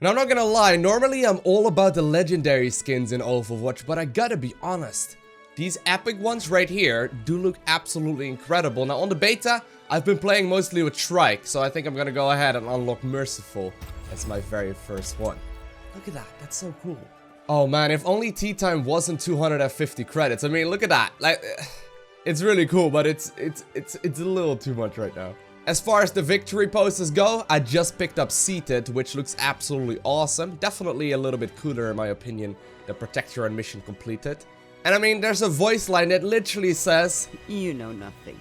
And I'm not gonna lie, normally I'm all about the legendary skins in Overwatch, but I gotta be honest. These epic ones right here do look absolutely incredible. Now on the beta, I've been playing mostly with Shrike, so I think I'm gonna go ahead and unlock Merciful as my very first one. Look at that, that's so cool. Oh man, if only tea time wasn't 250 credits. I mean, look at that. Like, it's really cool, but it's a little too much right now. As far as the victory poses go, I just picked up Seated, which looks absolutely awesome. Definitely a little bit cooler in my opinion than Protector and Mission Completed. And I mean, there's a voice line that literally says, "You know nothing."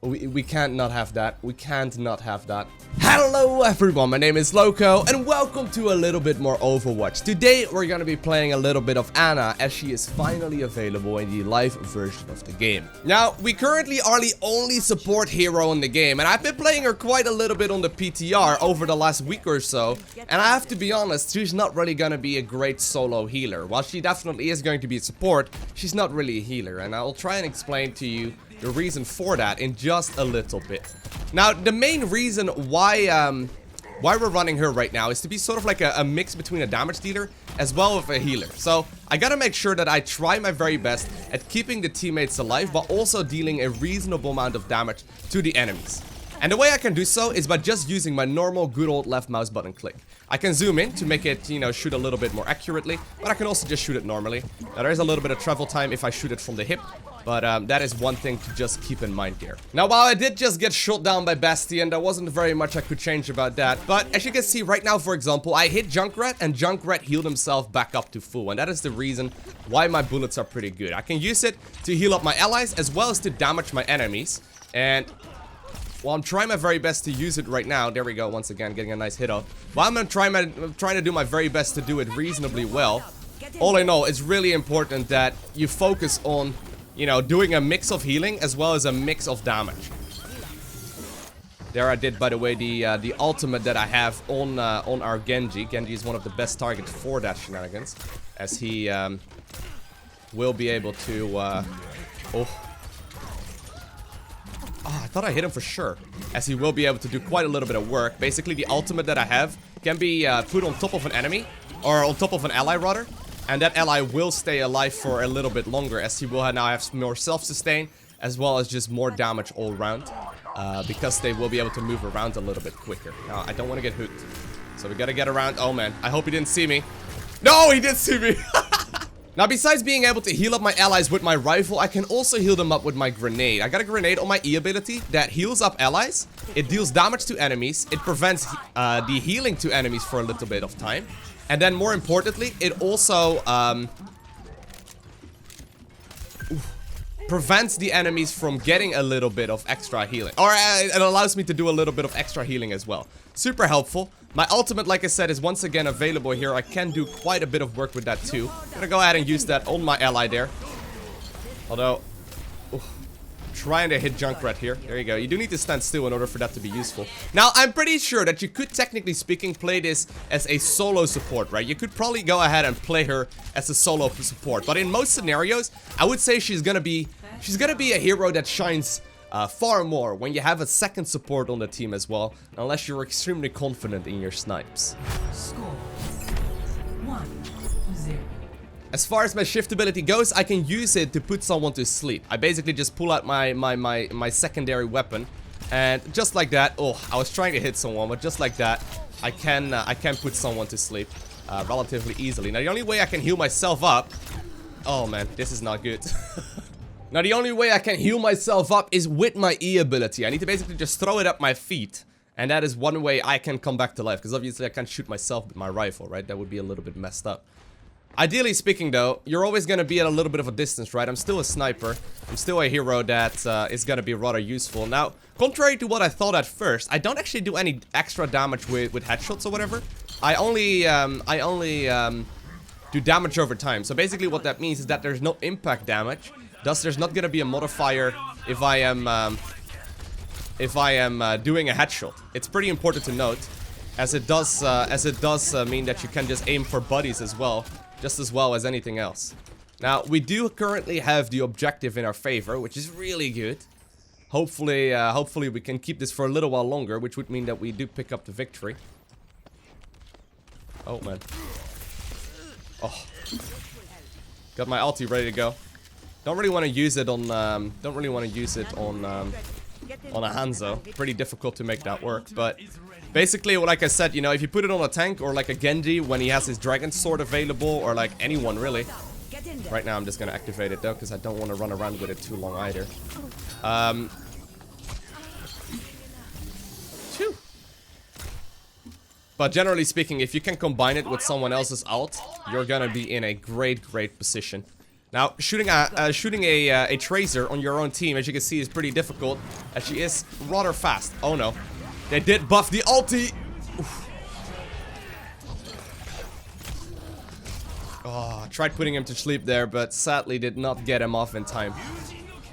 We can't not have that. We can't not have that. Hello everyone, my name is Lowko and welcome to a little bit more Overwatch. Today we're gonna be playing a little bit of Ana as she is finally available in the live version of the game. Now, we currently are the only support hero in the game and I've been playing her quite a little bit on the PTR over the last week or so. And I have to be honest, she's not really gonna be a great solo healer. While she definitely is going to be a support, she's not really a healer, and I'll try and explain to you the reason for that in just a little bit. Now, the main reason why we're running her right now is to be sort of like a mix between a damage dealer as well as a healer. So I gotta make sure that I try my very best at keeping the teammates alive, but also dealing a reasonable amount of damage to the enemies. And the way I can do so is by just using my normal good old left mouse button click. I can zoom in to make it, you know, shoot a little bit more accurately, but I can also just shoot it normally. Now there is a little bit of travel time if I shoot it from the hip, but that is one thing to just keep in mind here. Now while I did just get shot down by Bastion, there wasn't very much I could change about that. But as you can see right now, for example, I hit Junkrat and Junkrat healed himself back up to full. And that is the reason why my bullets are pretty good. I can use it to heal up my allies as well as to damage my enemies. And well, I'm trying my very best to use it right now. There we go, once again, getting a nice hit off. While I'm trying to do my very best to do it reasonably well, all in all, it's really important that you focus on, you know, doing a mix of healing as well as a mix of damage. There I did, by the way, the ultimate that I have on our Genji. Genji is one of the best targets for that shenanigans, as he will be able to. Oh, I thought I hit him for sure, as he will be able to do quite a little bit of work. Basically, the ultimate that I have can be put on top of an enemy, or on top of an ally rather, and that ally will stay alive for a little bit longer, as he will now have more self-sustain, as well as just more damage all around, because they will be able to move around a little bit quicker. Now, I don't want to get hooked, so we gotta get around. Oh man, I hope he didn't see me. No, he did see me! Now, besides being able to heal up my allies with my rifle, I can also heal them up with my grenade. I got a grenade on my E ability that heals up allies. It deals damage to enemies. It prevents the healing to enemies for a little bit of time. And then, more importantly, it also prevents the enemies from getting a little bit of extra healing. Or it allows me to do a little bit of extra healing as well. Super helpful. My ultimate, like I said, is once again available here. I can do quite a bit of work with that too. I'm gonna go ahead and use that on my ally there. Although, trying to hit Junkrat here. There you go. You do need to stand still in order for that to be useful. Now, I'm pretty sure that you could, technically speaking, play this as a solo support, right? You could probably go ahead and play her as a solo support. But in most scenarios, I would say she's gonna be a hero that shines far more when you have a second support on the team as well, unless you're extremely confident in your snipes. Score 1-0. As far as my shift ability goes, I can use it to put someone to sleep. I basically just pull out my secondary weapon, and just like that, oh, I was trying to hit someone, but just like that, I can put someone to sleep relatively easily. Now the only way I can heal myself up, oh man, this is not good. Now, the only way I can heal myself up is with my E ability. I need to basically just throw it at my feet. And that is one way I can come back to life. Because obviously I can't shoot myself with my rifle, right? That would be a little bit messed up. Ideally speaking, though, you're always going to be at a little bit of a distance, right? I'm still a sniper. I'm still a hero that is going to be rather useful. Now, contrary to what I thought at first, I don't actually do any extra damage with headshots or whatever. I only do damage over time. So basically what that means is that there's no impact damage. Thus, there's not gonna be a modifier if I am doing a headshot. It's pretty important to note, as it does mean that you can just aim for buddies as well, just as well as anything else. Now, we do currently have the objective in our favor, which is really good. Hopefully we can keep this for a little while longer, which would mean that we do pick up the victory. Oh, man. Oh. Got my ulti ready to go. Don't really want to use it on, on a Hanzo. Pretty difficult to make that work, but basically, like I said, you know, if you put it on a tank or like a Genji when he has his Dragon Sword available, or like anyone really. Right now I'm just gonna activate it though, because I don't want to run around with it too long either. Phew. But generally speaking, if you can combine it with someone else's ult, you're gonna be in a great position. Now, shooting a Tracer on your own team, as you can see, is pretty difficult, as she is rather fast. Oh no. They did buff the ulti! Oof. Oh, I tried putting him to sleep there, but sadly did not get him off in time.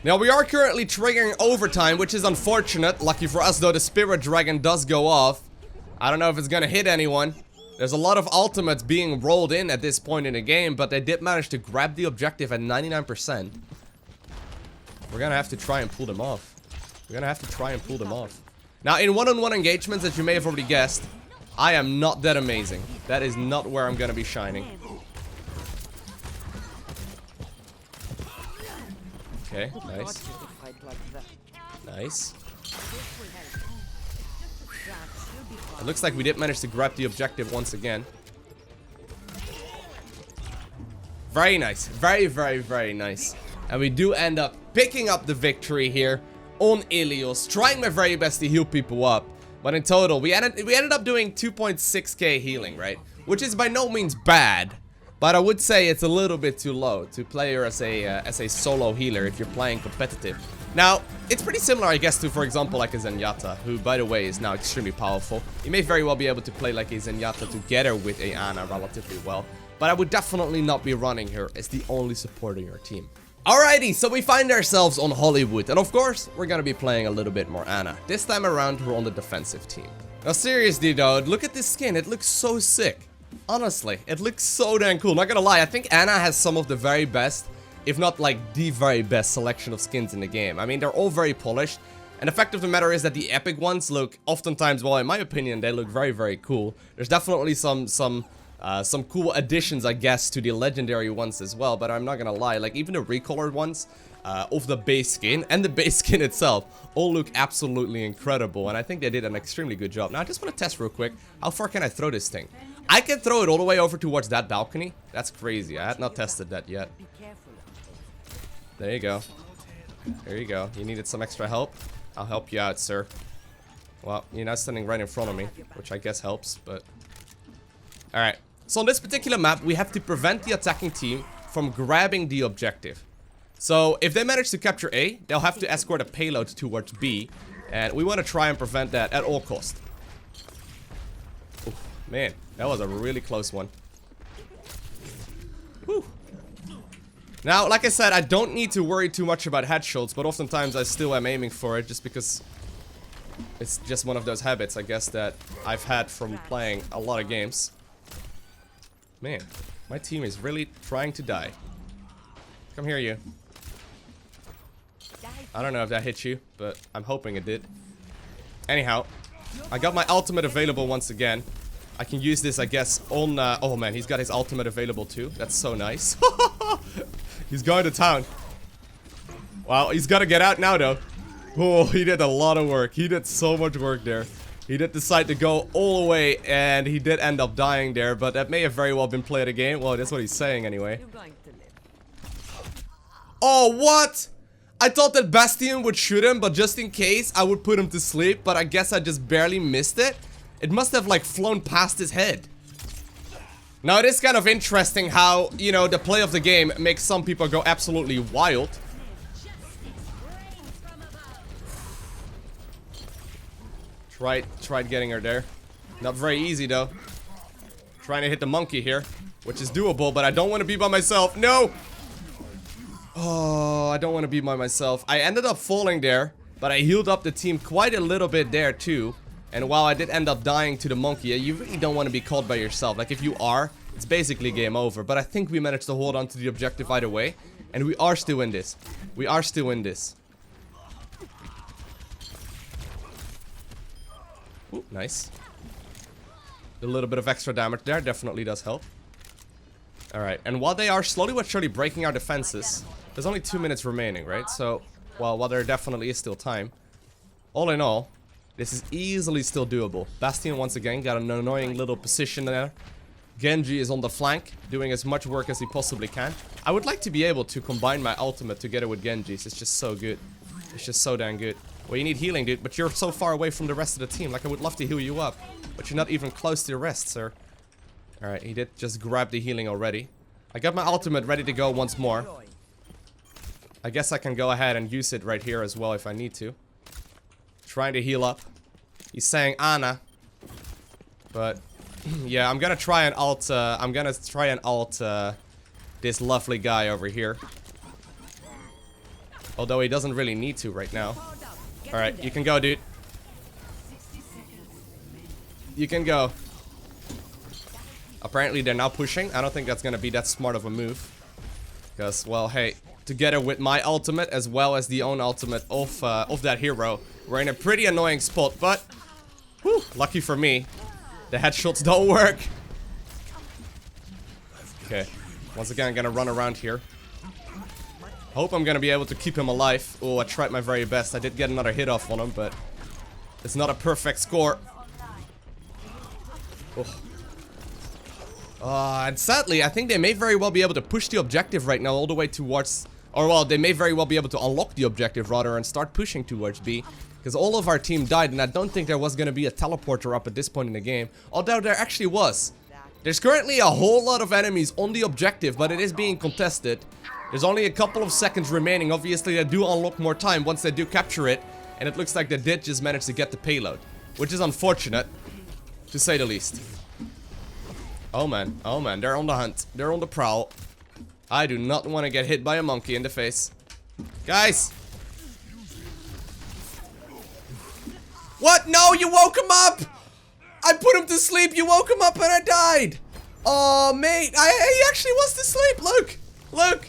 Now, we are currently triggering overtime, which is unfortunate. Lucky for us, though, the Spirit Dragon does go off. I don't know if it's gonna hit anyone. There's a lot of ultimates being rolled in at this point in the game, but they did manage to grab the objective at 99%. We're gonna have to try and pull them off. Now, in one-on-one engagements, as you may have already guessed, I am not that amazing. That is not where I'm gonna be shining. Okay, nice. Nice. It looks like we did manage to grab the objective once again. Very nice. Very nice. And we do end up picking up the victory here on Ilios, trying my very best to heal people up. But in total, we ended up doing 2.6k healing, right? Which is by no means bad. But I would say it's a little bit too low to play her as a solo healer if you're playing competitive. Now, it's pretty similar, I guess, to, for example, like a Zenyatta, who, by the way, is now extremely powerful. You may very well be able to play like a Zenyatta together with a Ana relatively well. But I would definitely not be running her as the only support in your team. Alrighty, so we find ourselves on Hollywood, and of course, we're gonna be playing a little bit more Ana. This time around, we're on the defensive team. Now, seriously, though, look at this skin. It looks so sick. Honestly, it looks so damn cool. Not gonna lie, I think Ana has some of the very best, if not like the very best selection of skins in the game. I mean, they're all very polished, and the fact of the matter is that the epic ones look oftentimes, well, in my opinion, they look very cool. There's definitely some cool additions, I guess, to the legendary ones as well, but I'm not gonna lie, like even the recolored ones of the base skin and the base skin itself all look absolutely incredible, and I think they did an extremely good job. Now, I just want to test real quick, how far can I throw this thing? I can throw it all the way over towards that balcony. That's crazy. I had not tested that yet. There you go. There you go. You needed some extra help? I'll help you out, sir. Well, you're not standing right in front of me, which I guess helps, but... Alright. So on this particular map, we have to prevent the attacking team from grabbing the objective. So if they manage to capture A, they'll have to escort a payload towards B, and we want to try and prevent that at all costs. Man, that was a really close one. Whew. Now, like I said, I don't need to worry too much about headshots, but oftentimes I still am aiming for it just because it's just one of those habits, I guess, that I've had from playing a lot of games. Man, my team is really trying to die. Come here, you. I don't know if that hit you, but I'm hoping it did. Anyhow, I got my ultimate available once again. I can use this, I guess, on... oh, man, he's got his ultimate available, too. That's so nice. He's going to town. Wow, he's got to get out now, though. Oh, he did a lot of work. He did so much work there. He did decide to go all the way, and he did end up dying there, but that may have very well been play of the game. Well, that's what he's saying, anyway. Oh, what? I thought that Bastion would shoot him, but just in case, I would put him to sleep, but I guess I just barely missed it. It must have, like, flown past his head. Now, it is kind of interesting how, you know, the play of the game makes some people go absolutely wild. Tried getting her there. Not very easy, though. Trying to hit the monkey here, which is doable, but I don't want to be by myself. No! Oh, I don't want to be by myself. I ended up falling there, but I healed up the team quite a little bit there, too. And while I did end up dying to the monkey, you really don't want to be caught by yourself. Like, if you are, it's basically game over. But I think we managed to hold on to the objective either way. And we are still in this. We are still in this. Ooh, nice. A little bit of extra damage there definitely does help. Alright, and while they are slowly but surely breaking our defenses, there's only 2 minutes remaining, right? So, well, while there definitely is still time, all in all, this is easily still doable. Bastion once again got an annoying little position there. Genji is on the flank, doing as much work as he possibly can. I would like to be able to combine my ultimate together with Genji's. It's just so good. It's just so damn good. Well, you need healing, dude, but you're so far away from the rest of the team. Like, I would love to heal you up, but you're not even close to the rest, sir. Alright, he did just grab the healing already. I got my ultimate ready to go once more. I guess I can go ahead and use it right here as well if I need to. Trying to heal up. He's saying Ana. But, yeah, I'm gonna try and ult, this lovely guy over here. Although he doesn't really need to right now. Alright, you can go, dude. You can go. Apparently they're now pushing. I don't think that's gonna be that smart of a move. Because, well, hey, together with my ultimate as well as the own ultimate of that hero, we're in a pretty annoying spot, but whew, lucky for me, the headshots don't work. Okay, once again, I'm gonna run around here. Hope I'm gonna be able to keep him alive. Oh, I tried my very best. I did get another hit off on him, but it's not a perfect score. Oh. And sadly, I think they may very well be able to push the objective right now all the way towards... Or, well, they may very well be able to unlock the objective, rather, and start pushing towards B. Because all of our team died, and I don't think there was going to be a teleporter up at this point in the game. Although there actually was. There's currently a whole lot of enemies on the objective, but it is being contested. There's only a couple of seconds remaining. Obviously, they do unlock more time once they do capture it. And it looks like they did just manage to get the payload. Which is unfortunate, to say the least. Oh man, they're on the hunt. They're on the prowl. I do not want to get hit by a monkey in the face. Guys! What? No, you woke him up! I put him to sleep, you woke him up and I died! Oh, mate, he actually was to sleep, look! Look!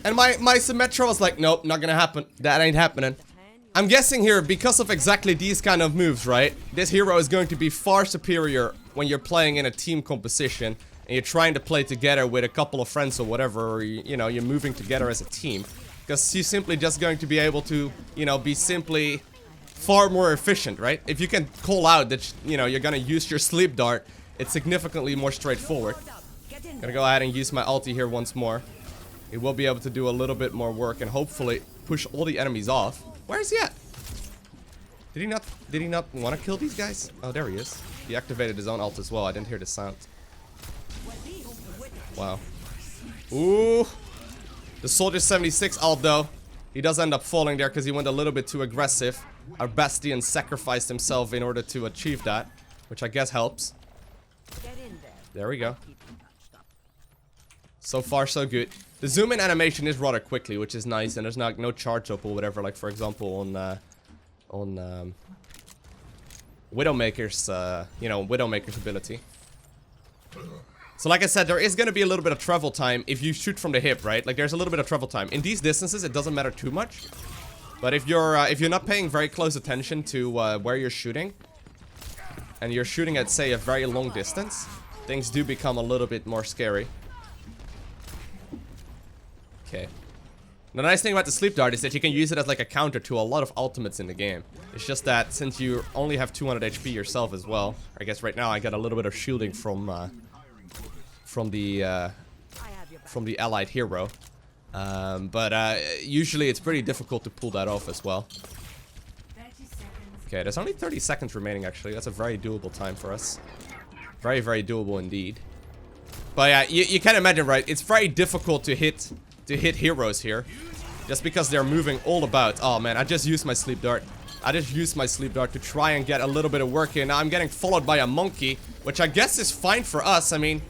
And my Symmetra was like, nope, not gonna happen. That ain't happening. I'm guessing here, because of exactly these kind of moves, right? This hero is going to be far superior when you're playing in a team composition and you're trying to play together with a couple of friends or whatever, or you know, you're moving together as a team. Because she's simply just going to be able to, you know, be simply far more efficient, right? If you can call out that, you know, you're gonna use your sleep dart, it's significantly more straightforward. Gonna go ahead and use my ulti here once more. It will be able to do a little bit more work and hopefully push all the enemies off. Where is he at? Did he not want to kill these guys? Oh, there he is. He activated his own ult as well. I didn't hear the sound. Wow. Ooh. The Soldier 76 ult though. He does end up falling there because he went a little bit too aggressive. Our Bastion sacrificed himself in order to achieve that, which I guess helps. There we go. So far, so good. The zoom in animation is rather quickly, which is nice, and there's no charge up or whatever, like for example on Widowmaker's, you know, Widowmaker's ability. So like I said, there is going to be a little bit of travel time if you shoot from the hip, right? Like there's a little bit of travel time. In these distances, it doesn't matter too much. But if you're not paying very close attention to where you're shooting, and you're shooting at, say, a very long distance, things do become a little bit more scary. Okay. The nice thing about the sleep dart is that you can use it as like a counter to a lot of ultimates in the game. It's just that since you only have 200 HP yourself as well, I guess right now I got a little bit of shielding from the allied hero. But usually it's pretty difficult to pull that off as well. Okay, there's only 30 seconds remaining actually. That's a very doable time for us. Very, very doable indeed. But yeah, you can imagine, right? It's very difficult to hit heroes here. Just because they're moving all about. Oh man, I just used my sleep dart. I just used my sleep dart to try and get a little bit of work in. Now I'm getting followed by a monkey, which I guess is fine for us. I mean,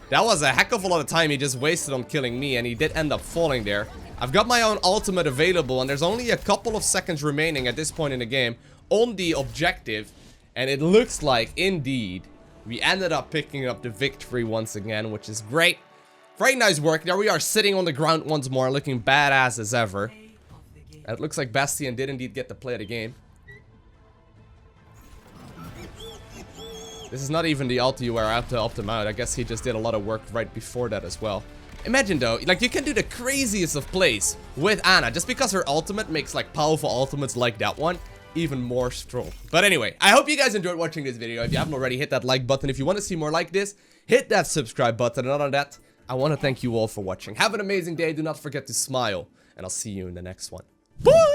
that was a heck of a lot of time he just wasted on killing me, and he did end up falling there. I've got my own ultimate available, and there's only a couple of seconds remaining at this point in the game on the objective, and it looks like, indeed, we ended up picking up the victory once again, which is great. Very nice work. There we are sitting on the ground once more, looking badass as ever. And it looks like Bastion did indeed get to play the game. This is not even the ult you wear out to opt him out. I guess he just did a lot of work right before that as well. Imagine though, like you can do the craziest of plays with Ana just because her ultimate makes like powerful ultimates like that one even more strong. But anyway, I hope you guys enjoyed watching this video. If you haven't already, hit that like button. If you want to see more like this, hit that subscribe button. And other than that, I want to thank you all for watching. Have an amazing day. Do not forget to smile, and I'll see you in the next one. Bye!